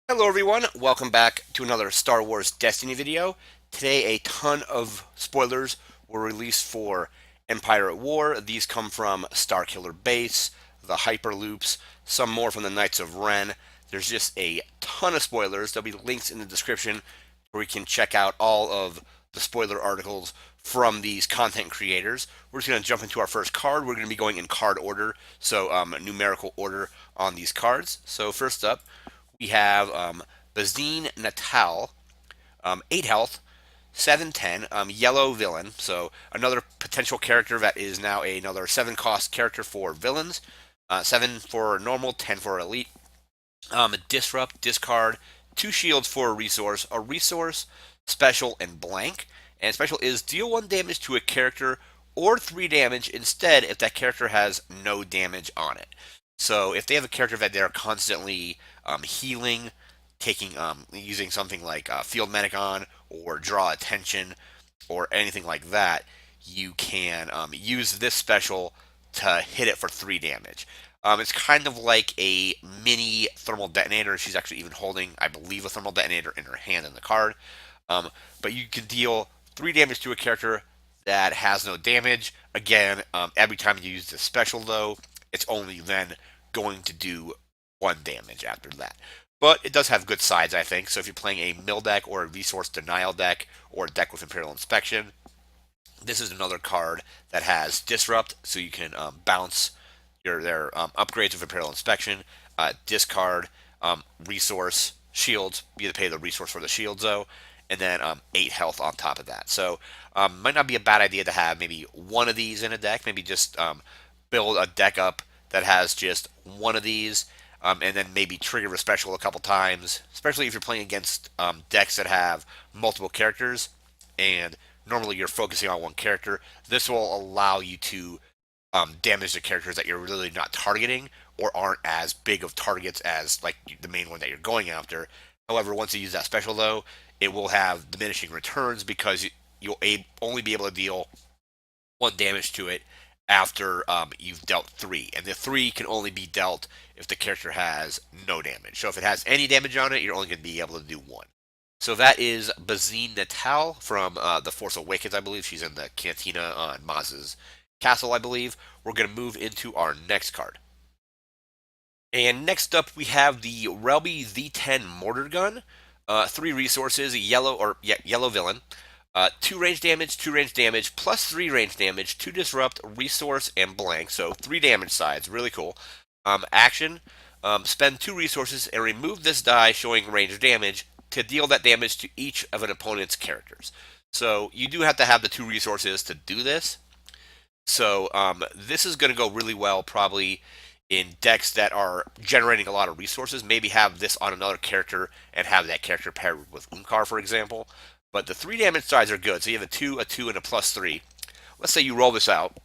Hello everyone, welcome back to another Star Wars Destiny video. Today a ton of spoilers were released for Empire at War. These come from Starkiller Base, the Hyperloops, some more from the Knights of Ren. There's just a ton of spoilers. There'll be links in the description where you can check out all of the spoiler articles from these content creators. We're just going to jump into our first card. We're going to be going in card order, so numerical order on these cards. So first up, we have Bazine Natal, 8 health, 710, yellow villain. So another potential character that is now another 7 cost character for villains. 7 for normal, 10 for elite. Disrupt, discard, 2 shields for a resource, special, and blank. And special is deal 1 damage to a character or 3 damage instead if that character has no damage on it. So if they have a character that they're constantly healing, taking using something like field medic on or draw attention or anything like that, you can use this special to hit it for 3 damage. It's kind of like a mini thermal detonator. She's actually even holding, I believe, a thermal detonator in her hand in the card. Um, but you can deal 3 damage to a character that has no damage. Again, every time you use this special, though, it's only then going to do 1 damage after that. But it does have good sides, I think. So if you're playing a mill deck or a resource denial deck or a deck with Imperial Inspection, this is another card that has Disrupt, so you can bounce their upgrades with Imperial Inspection, discard, resource, shields. You have to pay the resource for the shields, though, and then 8 health on top of that. So might not be a bad idea to have maybe one of these in a deck. Maybe just build a deck up that has just one of these, and then maybe trigger a special a couple times, especially if you're playing against decks that have multiple characters and normally you're focusing on one character. This will allow you to damage the characters that you're really not targeting or aren't as big of targets as like the main one that you're going after. However, once you use that special though, it will have diminishing returns because you'll only be able to deal 1 damage to it after you've dealt 3, and the 3 can only be dealt if the character has no damage. So if it has any damage on it, you're only going to be able to do 1. So that is Bazine Natal from The Force Awakens, I believe. She's in the cantina on Maz's castle, I believe. We're going to move into our next card. And next up, we have the Relby Z10 Mortar Gun. 3 resources, yellow villain. 2 range damage, 2 range damage, plus 3 range damage, 2 disrupt, resource, and blank. So 3 damage sides, really cool. Action, spend 2 resources and remove this die showing range damage to deal that damage to each of an opponent's characters. So you do have to have the 2 resources to do this. So this is going to go really well probably in decks that are generating a lot of resources. Maybe have this on another character and have that character paired with Unkar, for example. But the 3 damage sides are good. So you have a 2, and a plus 3. Let's say you roll this out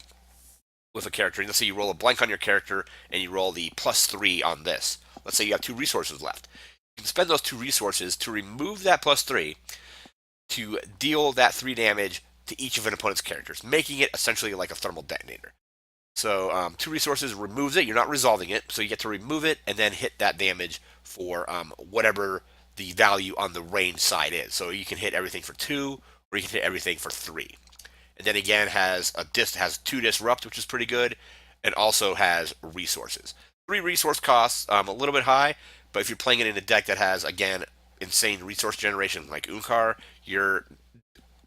with a character. Let's say you roll a blank on your character and you roll the plus 3 on this. Let's say you have 2 resources left. You can spend those 2 resources to remove that plus 3 to deal that 3 damage to each of an opponent's characters, making it essentially like a thermal detonator. So 2 resources removes it. You're not resolving it, so you get to remove it and then hit that damage for whatever the value on the range side is. So you can hit everything for 2, or you can hit everything for 3. And then again has 2 disrupt, which is pretty good, and also has resources. 3 resource costs, a little bit high, but if you're playing it in a deck that has again insane resource generation like Unkar, you're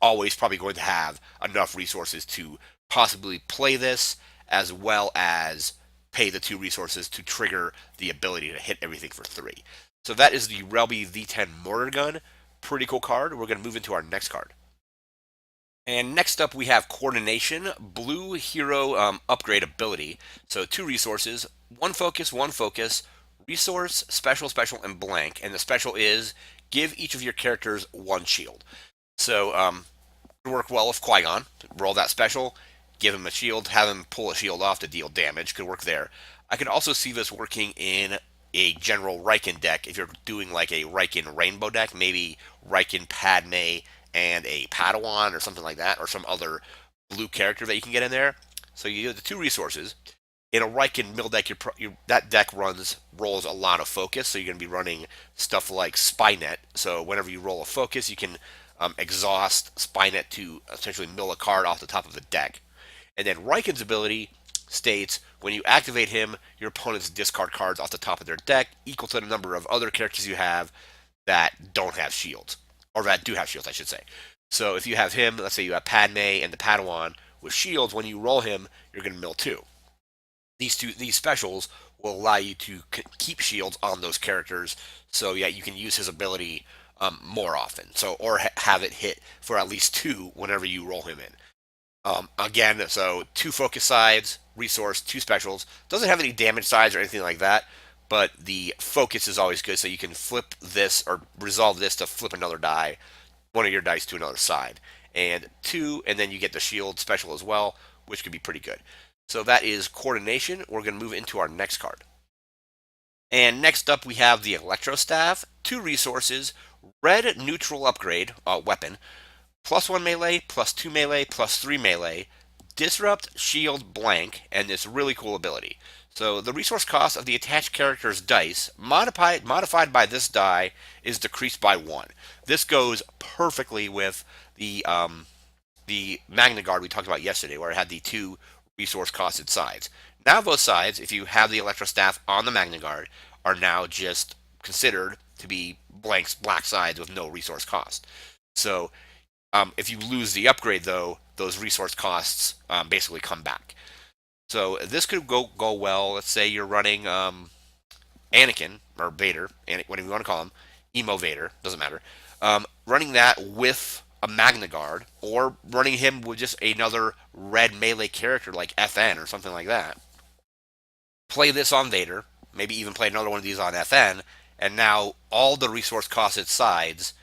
always probably going to have enough resources to possibly play this as well as pay the 2 resources to trigger the ability to hit everything for 3. So that is the Relby Z10 Mortar Gun. Pretty cool card. We're going to move into our next card. And next up, we have Coordination, Blue Hero Upgrade Ability. So 2 resources, 1 focus, resource, special, and blank. And the special is give each of your characters 1 shield. So work well with Qui-Gon. Roll that special, give him a shield, have him pull a shield off to deal damage. Could work there. I could also see this working in a General Riken deck if you're doing like a Riken Rainbow deck, maybe Riken Padme and a Padawan or something like that, or some other blue character that you can get in there. So you have the 2 resources. In a Riken mill deck, that deck rolls a lot of focus, so you're going to be running stuff like Spynet. So whenever you roll a focus, you can exhaust Spynet to essentially mill a card off the top of the deck. And then Riken's ability states when you activate him, your opponents discard cards off the top of their deck equal to the number of other characters you have that don't have shields, or that do have shields, I should say. So if you have him, let's say you have Padme and the Padawan with shields, when you roll him, you're going to mill two. These specials will allow you to keep shields on those characters, so yeah, you can use his ability more often. So or have it hit for at least two whenever you roll him in. Again, so two focus sides, resource, two specials. Doesn't have any damage sides or anything like that, but the focus is always good, so you can flip this or resolve this to flip another die, one of your dice to another side. And two, and then you get the shield special as well, which could be pretty good. So that is coordination. We're going to move into our next card. And next up, we have the Electro Staff, two resources, red neutral upgrade, weapon, +1 melee, +2 melee, +3 melee, disrupt, shield, blank, and this really cool ability. So the resource cost of the attached character's dice, modified by this die, is decreased by 1. This goes perfectly with the Magna Guard we talked about yesterday, where it had the two resource costed sides. Now those sides, if you have the Electro Staff on the Magna Guard, are now just considered to be black sides with no resource cost. So if you lose the upgrade, though, those resource costs basically come back. So this could go well. Let's say you're running Anakin or Vader, whatever you want to call him, Emo Vader, doesn't matter. Running that with a Magna Guard, or running him with just another red melee character like FN or something like that. Play this on Vader, maybe even play another one of these on FN, and now all the resource costed sides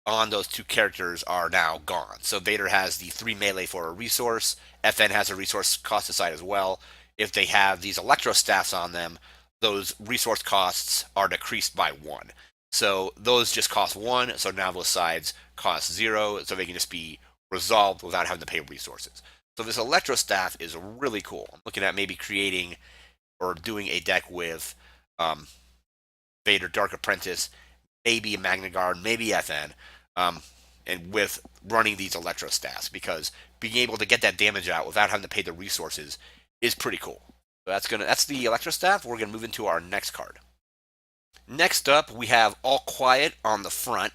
on those two characters are now gone. So Vader has the 3 melee for a resource, FN has a resource cost aside as well. If they have these Electro Staffs on them, those resource costs are decreased by 1. So those just cost 1, so now those sides cost 0, so they can just be resolved without having to pay resources. So this Electro Staff is really cool. I'm looking at maybe creating or doing a deck with Vader Dark Apprentice, maybe a Magna Guard, maybe FN, and with running these Electro Staffs, because being able to get that damage out without having to pay the resources is pretty cool. So that's the Electro Staff. We're gonna move into our next card. Next up, we have All Quiet on the front.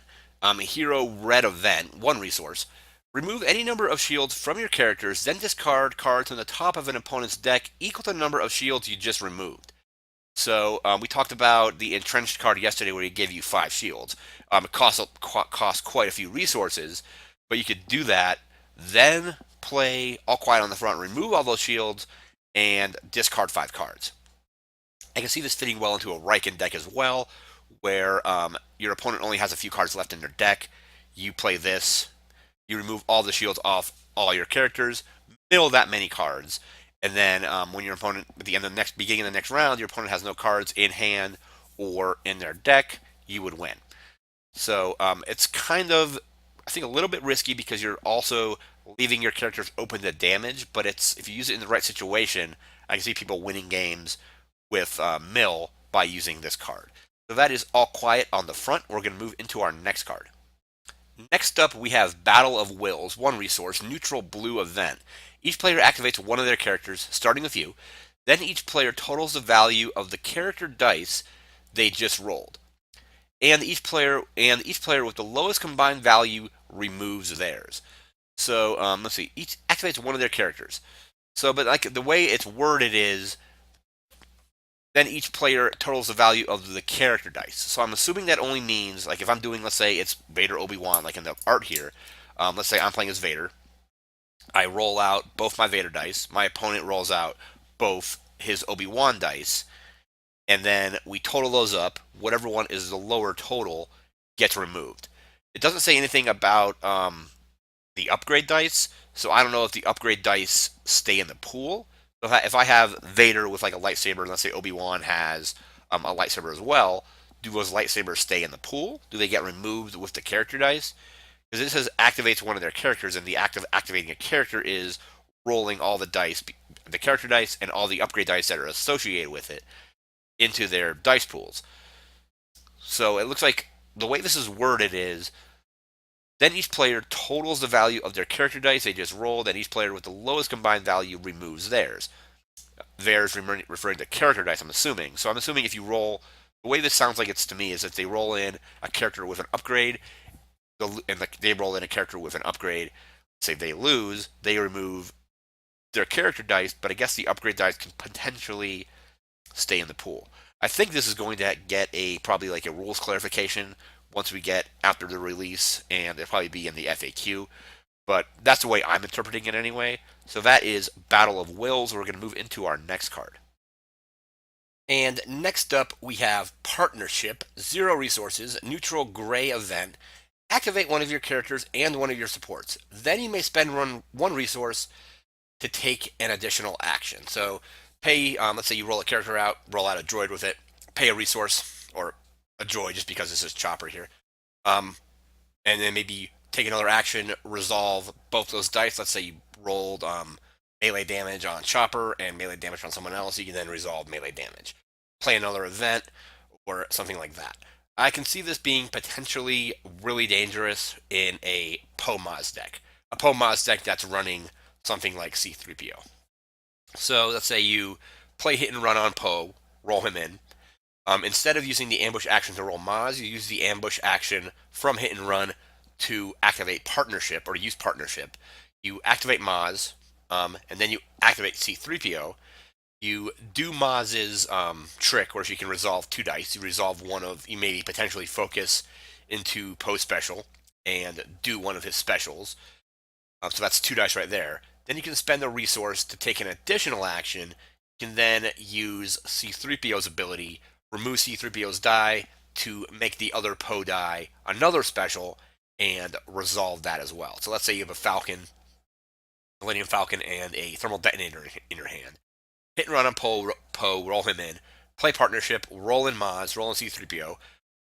Hero Red Event, 1 resource. Remove any number of shields from your characters, then discard cards on the top of an opponent's deck equal to the number of shields you just removed. So we talked about the Entrenched card yesterday where he gave you 5 shields. It costs quite a few resources, but you could do that, then play All Quiet on the front, remove all those shields, and discard 5 cards. I can see this fitting well into a Riken deck as well, where your opponent only has a few cards left in their deck. You play this, you remove all the shields off all your characters, mill that many cards, and then when your opponent, at the end of the beginning of the next round, your opponent has no cards in hand or in their deck, you would win. So it's kind of, I think, a little bit risky because you're also leaving your characters open to damage, but if you use it in the right situation, I can see people winning games with mill by using this card. So that is All Quiet on the front. We're going to move into our next card. Next up, we have Battle of Wills, 1 resource, neutral blue event. Each player activates one of their characters, starting with you. Then each player totals the value of the character dice they just rolled. And each player with the lowest combined value removes theirs. So let's see, each activates one of their characters. So, but like the way it's worded is, then each player totals the value of the character dice. So I'm assuming that only means, like if I'm doing, let's say it's Vader Obi-Wan, like in the art here. Let's say I'm playing as Vader. I roll out both my Vader dice. My opponent rolls out both his Obi-Wan dice. And then we total those up. Whatever one is the lower total gets removed. It doesn't say anything about the upgrade dice. So I don't know if the upgrade dice stay in the pool. If I have Vader with like a lightsaber, and let's say Obi-Wan has a lightsaber as well, do those lightsabers stay in the pool? Do they get removed with the character dice? Because it says activates one of their characters, and the act of activating a character is rolling all the dice, the character dice, and all the upgrade dice that are associated with it into their dice pools. So it looks like the way this is worded is then each player totals the value of their character dice they just rolled, and each player with the lowest combined value removes theirs. Theirs referring to character dice, I'm assuming. So I'm assuming if you roll, the way this sounds like it's to me is if they roll in a character with an upgrade, and they roll in a character with an upgrade, say they lose, they remove their character dice, but I guess the upgrade dice can potentially stay in the pool. I think this is going to get probably like a rules clarification once we get after the release, and it'll probably be in the FAQ. But that's the way I'm interpreting it anyway. So that is Battle of Wills. We're going to move into our next card. And next up, we have Partnership, 0 resources, neutral gray event. Activate one of your characters and one of your supports. Then you may spend one resource to take an additional action. So pay, let's say you roll a character out, roll out a droid with it, pay a resource, or a droid just because this is Chopper here. And then maybe take another action, resolve both those dice. Let's say you rolled melee damage on Chopper and melee damage on someone else. You can then resolve melee damage. Play another event or something like that. I can see this being potentially really dangerous in a Poe-Maz deck. A Poe-Maz deck that's running something like C-3PO. So let's say you play hit and run on Poe, roll him in. Instead of using the ambush action to roll Maz, you use the ambush action from hit and run to activate partnership or use partnership. You activate Maz, and then you activate C-3PO. You do Maz's trick where she can resolve 2 dice. You resolve one of, you maybe potentially focus into Poe special and do one of his specials. So that's 2 dice right there. Then you can spend a resource to take an additional action. You can then use C-3PO's ability, remove C-3PO's die to make the other Poe die another special and resolve that as well. So let's say you have a Falcon, Millennium Falcon, and a thermal detonator in your hand. Hit and run on Poe, roll him in. Play partnership, roll in Maz, roll in C-3PO.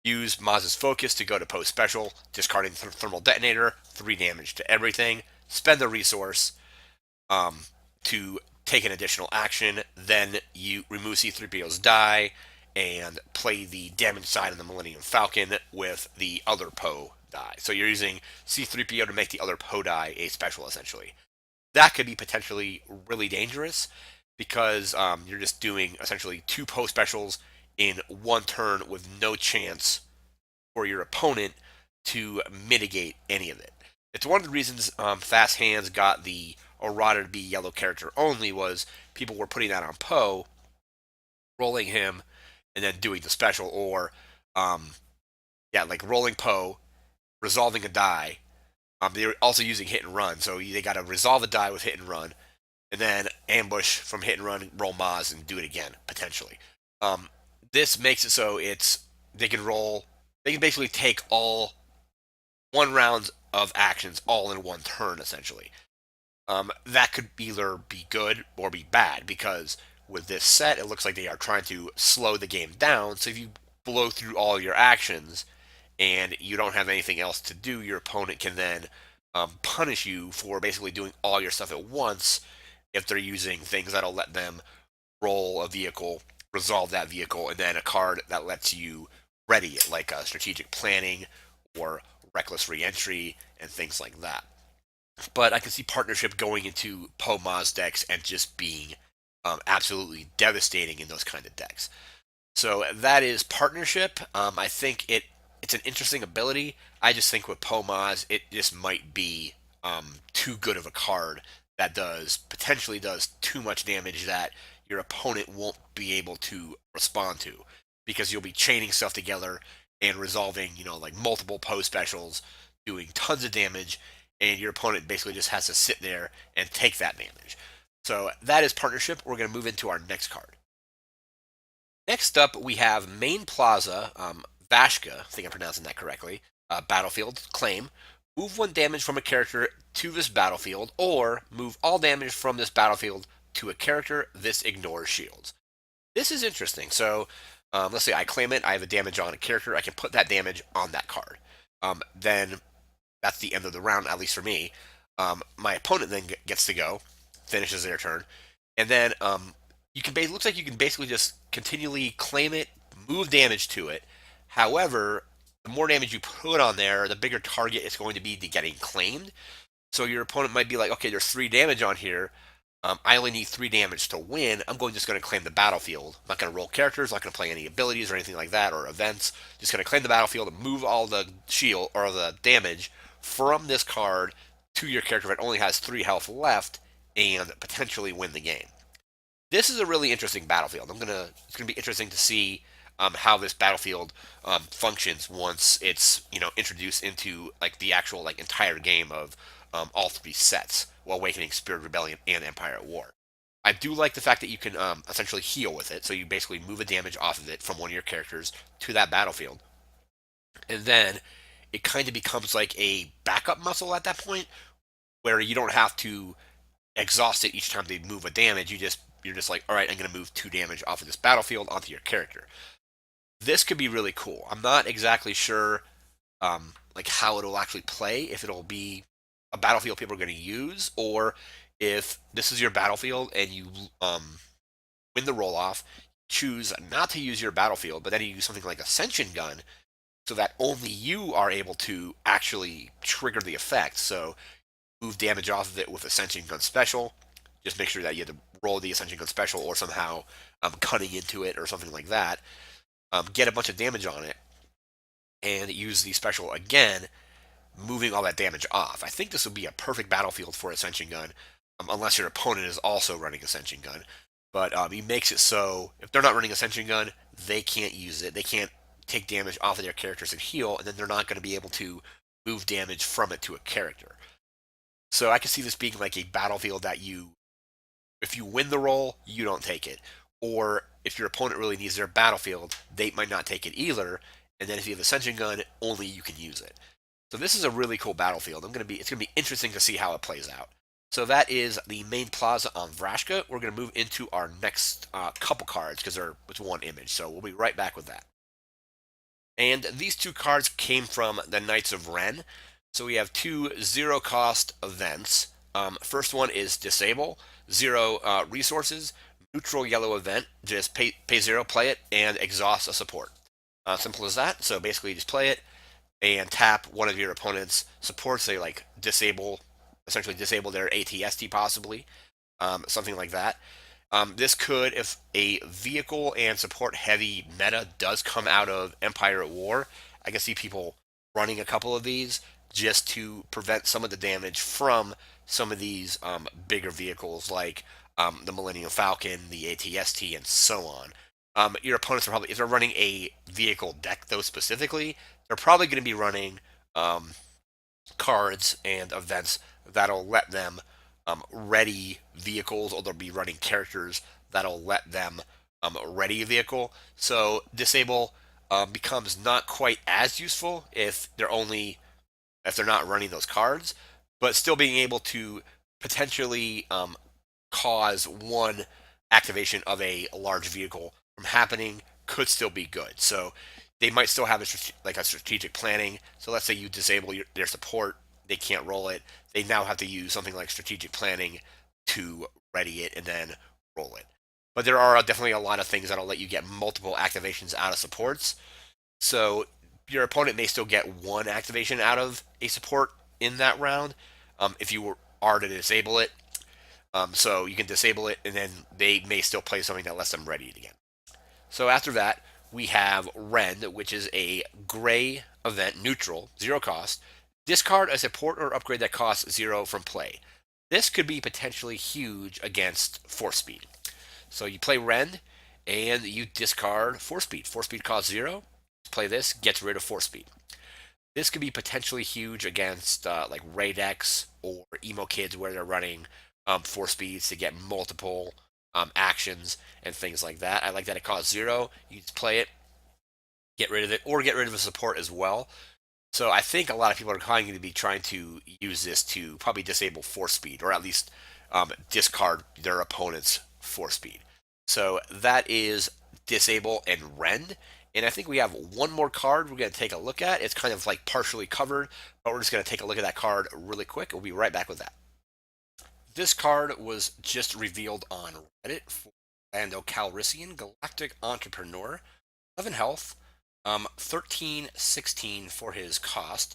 Use Maz's focus to go to Poe special, discarding thermal detonator, 3 damage to everything. Spend the resource to take an additional action. Then you remove C-3PO's die and play the damage side of the Millennium Falcon with the other Poe die. So you're using C-3PO to make the other Poe die a special, essentially. That could be potentially really dangerous because you're just doing essentially 2 Poe specials in one turn with no chance for your opponent to mitigate any of it. It's one of the reasons Fast Hands got the errata to be yellow character only was people were putting that on Poe, rolling him, and then doing the special, or like rolling Poe, resolving a die. They're also using hit and run, so they got to resolve a die with hit and run, and then ambush from hit and run, roll Maz, and do it again potentially. This makes it so they can basically take all 1 round of actions all in one turn essentially. That could either be good or be bad because with this set, it looks like they are trying to slow the game down. So if you blow through all your actions and you don't have anything else to do, your opponent can then punish you for basically doing all your stuff at once if they're using things that'll let them roll a vehicle, resolve that vehicle, and then a card that lets you ready it, like strategic planning or reckless reentry and things like that. But I can see partnership going into Poe-Maz decks and just being absolutely devastating in those kind of decks. So that is partnership. I think it's an interesting ability. I just think with Poe-Maz, it just might be too good of a card that potentially does too much damage that your opponent won't be able to respond to because you'll be chaining stuff together and resolving, like multiple Poe specials, doing tons of damage, and your opponent basically just has to sit there and take that damage. So that is partnership. We're going to move into our next card. Next up, we have Main Plaza, Vashka, I think I'm pronouncing that correctly, battlefield claim. Move 1 damage from a character to this battlefield, or move all damage from this battlefield to a character. This ignores shields. This is interesting. So let's say I claim it. I have a damage on a character. I can put that damage on that card. Then that's the end of the round, at least for me. My opponent then gets to go, finishes their turn, and then you can looks like you can basically just continually claim it, move damage to it. However, the more damage you put on there, the bigger target it's going to be to getting claimed. So your opponent might be like, okay, there's 3 damage on here. I only need 3 damage to win. I'm just going to claim the battlefield. I'm not going to roll characters, not going to play any abilities or anything like that or events. Just going to claim the battlefield and move all the shield or the damage from this card to your character that only has 3 health left and potentially win the game. This is a really interesting battlefield. It's gonna be interesting to see how this battlefield functions once it's introduced into like the actual like entire game of all 3 sets: Awakening, Spirit Rebellion, and Empire at War. I do like the fact that you can essentially heal with it, so you basically move a damage off of it from one of your characters to that battlefield, and then it kind of becomes like a backup muscle at that point, where you don't have to exhaust it each time they move a damage. You're just like, all right, I'm going to move 2 damage off of this battlefield onto your character. This could be really cool. I'm not exactly sure like how it'll actually play, if it'll be a battlefield people are going to use, or if this is your battlefield and you win the roll off, choose not to use your battlefield, but then you use something like Ascension Gun, so that only you are able to actually trigger the effect. So move damage off of it with Ascension Gun Special. Just make sure that you have to roll the Ascension Gun Special or somehow cutting into it or something like that. Get a bunch of damage on it and use the special again, moving all that damage off. I think this would be a perfect battlefield for Ascension Gun, unless your opponent is also running Ascension Gun. But he makes it so if they're not running Ascension Gun, they can't use it. They can't take damage off of their characters and heal, and then they're not going to be able to move damage from it to a character. So I can see this being like a battlefield that if you win the roll, you don't take it. Or if your opponent really needs their battlefield, they might not take it either. And then if you have Ascension Gun, only you can use it. So this is a really cool battlefield. It's gonna be interesting to see how it plays out. So that is the main plaza on Vrashka. We're gonna move into our next couple cards because it's one image. So we'll be right back with that. And these 2 cards came from the Knights of Ren. So we have 2 0-cost events. First one is Disable, 0 resources, neutral yellow event. Just pay 0, play it, and exhaust a support. Simple as that. So basically, you just play it and tap one of your opponent's supports. They like essentially disable their ATST possibly, something like that. This could, if a vehicle and support heavy meta does come out of Empire at War, I can see people running a couple of these just to prevent some of the damage from some of these bigger vehicles like the Millennium Falcon, the ATST, and so on. Your opponents are probably, if they're running a vehicle deck though specifically, they're probably going to be running cards and events that'll let them ready vehicles, or they'll be running characters that'll let them ready a vehicle. So disable becomes not quite as useful if they're not running those cards, but still being able to potentially cause one activation of a large vehicle from happening could still be good. So they might still have a strategic planning. So let's say you disable their support, they can't roll it. They now have to use something like strategic planning to ready it and then roll it. But there are definitely a lot of things that'll let you get multiple activations out of supports. So your opponent may still get one activation out of a support in that round if you are to disable it. So you can disable it, and then they may still play something that lets them ready it again. So after that, we have Ren, which is a gray event, neutral, 0 cost. Discard a support or upgrade that costs 0 from play. This could be potentially huge against Force Speed. So you play Ren, and you discard Force Speed. Force Speed costs 0. Play this, gets rid of Force Speed. This could be potentially huge against like Raid X or Emo Kids, where they're running Force Speeds to get multiple actions and things like that. I like that it costs 0. You just play it, get rid of it, or get rid of the support as well. So I think a lot of people are going to be trying to use this to probably disable Force Speed, or at least discard their opponent's Force Speed. So that is Disable and Rend. And I think we have one more card we're going to take a look at. It's kind of like partially covered, but we're just going to take a look at that card really quick. We'll be right back with that. This card was just revealed on Reddit for Lando Galactic Entrepreneur. 11 health, 13, 16 for his cost,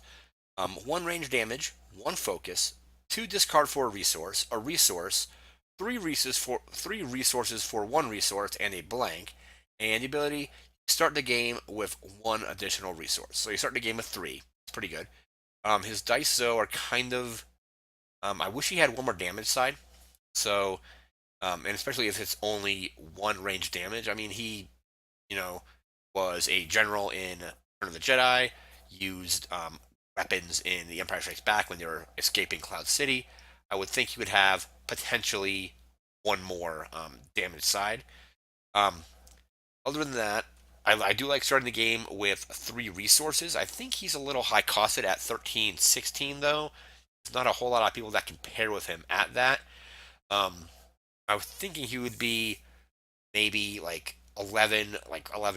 1 range damage, 1 focus, 2 discard for a resource, 3 resources for 1 resource and a blank, and the ability start the game with 1 additional resource. So you start the game with 3. It's pretty good. His dice though are kind of I wish he had 1 more damage side. So and especially if it's only 1 range damage. I mean, he you know, was a general in Return of the Jedi, used weapons in The Empire Strikes Back when they were escaping Cloud City. I would think he would have potentially 1 more damage side. Um, Other than that, I do like starting the game with 3 resources. I think he's a little high costed at 13, 16 though. There's not a whole lot of people that can pair with him at that. Um, I was thinking he would be maybe like 11,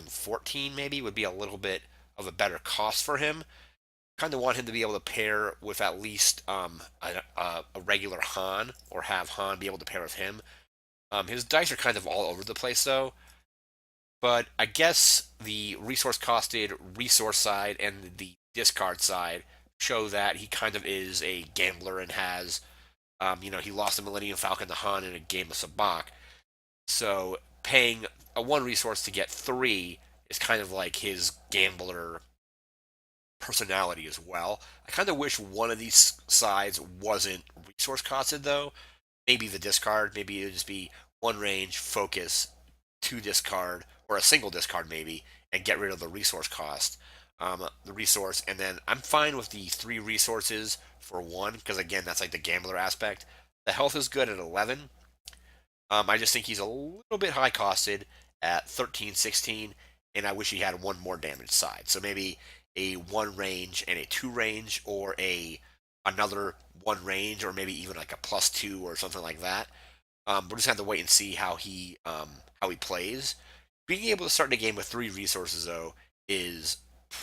14 maybe would be a little bit of a better cost for him. Kind of want him to be able to pair with at least a regular Han, or have Han be able to pair with him. His dice are kind of all over the place though, but I guess the resource costed resource side and the discard side show that he kind of is a gambler and has, he lost the Millennium Falcon to Han in a game of Sabacc. So paying a 1 resource to get 3 is kind of like his gambler personality as well. I kind of wish one of these sides wasn't resource costed though. Maybe the discard, maybe it would just be 1 range, focus, 2 discard, or a single discard maybe, and get rid of the resource cost. The resource, and then I'm fine with the 3 resources for 1, because again, that's like the gambler aspect. The health is good at 11. I just think he's a little bit high costed at 13, 16, and I wish he had 1 more damage side. So maybe a 1 range and a 2 range, or another 1 range, or maybe even like a +2 or something like that. We're just gonna have to wait and see how he plays. Being able to start the game with 3 resources though is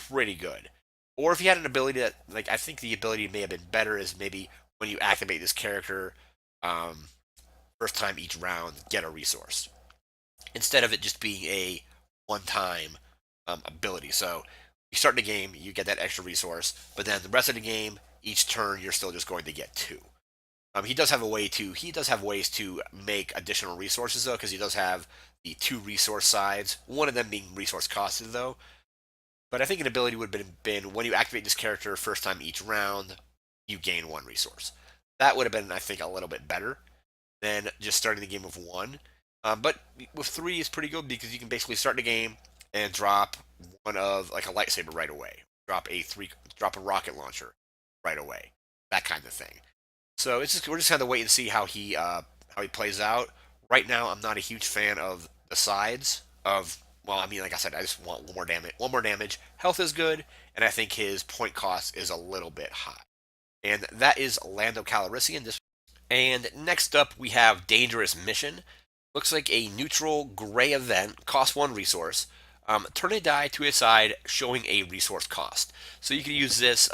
pretty good. Or if you had an ability that, like, I think the ability may have been better is maybe when you activate this character, um, first time each round, get a resource, instead of it just being a one-time ability. So you start the game, you get that extra resource, but then the rest of the game, each turn, you're still just going to get 2. He does have ways to make additional resources though, because he does have the 2 resource sides. One of them being resource costed though. But I think an ability would have been when you activate this character first time each round, you gain 1 resource. That would have been, I think, a little bit better than just starting the game with 1. But with 3 is pretty good because you can basically start the game and drop one of like a lightsaber right away, drop a rocket launcher right away, that kind of thing. So we're just gonna wait and see how he plays out. Right now, I'm not a huge fan of the sides of. Well, I mean, like I said, I just want 1 more damage. 1 more damage. Health is good, and I think his point cost is a little bit high. And that is Lando Calrissian. And next up, we have Dangerous Mission. Looks like a neutral gray event, cost 1 resource. Turn a die to a side, showing a resource cost. So you can use this.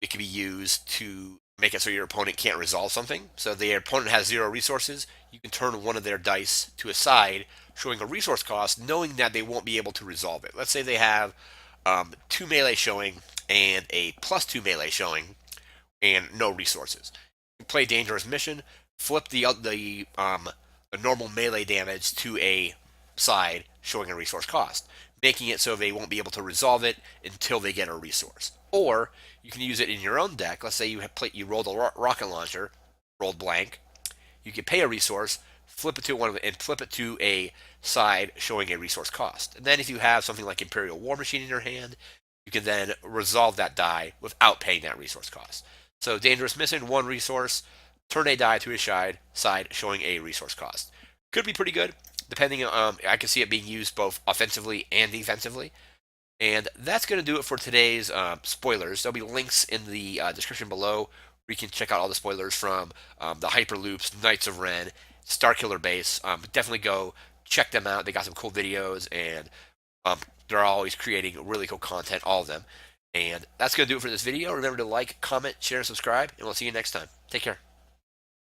It can be used to make it so your opponent can't resolve something. So the opponent has 0 resources. You can turn one of their dice to a side, showing a resource cost, knowing that they won't be able to resolve it. Let's say they have 2 melee showing and a +2 melee showing, and no resources. You play Dangerous Mission, flip the normal melee damage to a side showing a resource cost, making it so they won't be able to resolve it until they get a resource. Or you can use it in your own deck. Let's say you rolled a rocket launcher, rolled blank. You can pay a resource, flip it to a side showing a resource cost. And then if you have something like Imperial War Machine in your hand, you can then resolve that die without paying that resource cost. So Dangerous Mission, 1 resource, turn a die to a side showing a resource cost. Could be pretty good, depending on, I can see it being used both offensively and defensively. And that's going to do it for today's spoilers. There'll be links in the description below where you can check out all the spoilers from the Hyperloops, Knights of Ren, Starkiller Base. Definitely go check them out. They got some cool videos, and they're always creating really cool content, all of them. And that's going to do it for this video. Remember to like, comment, share, and subscribe, and we'll see you next time. Take care.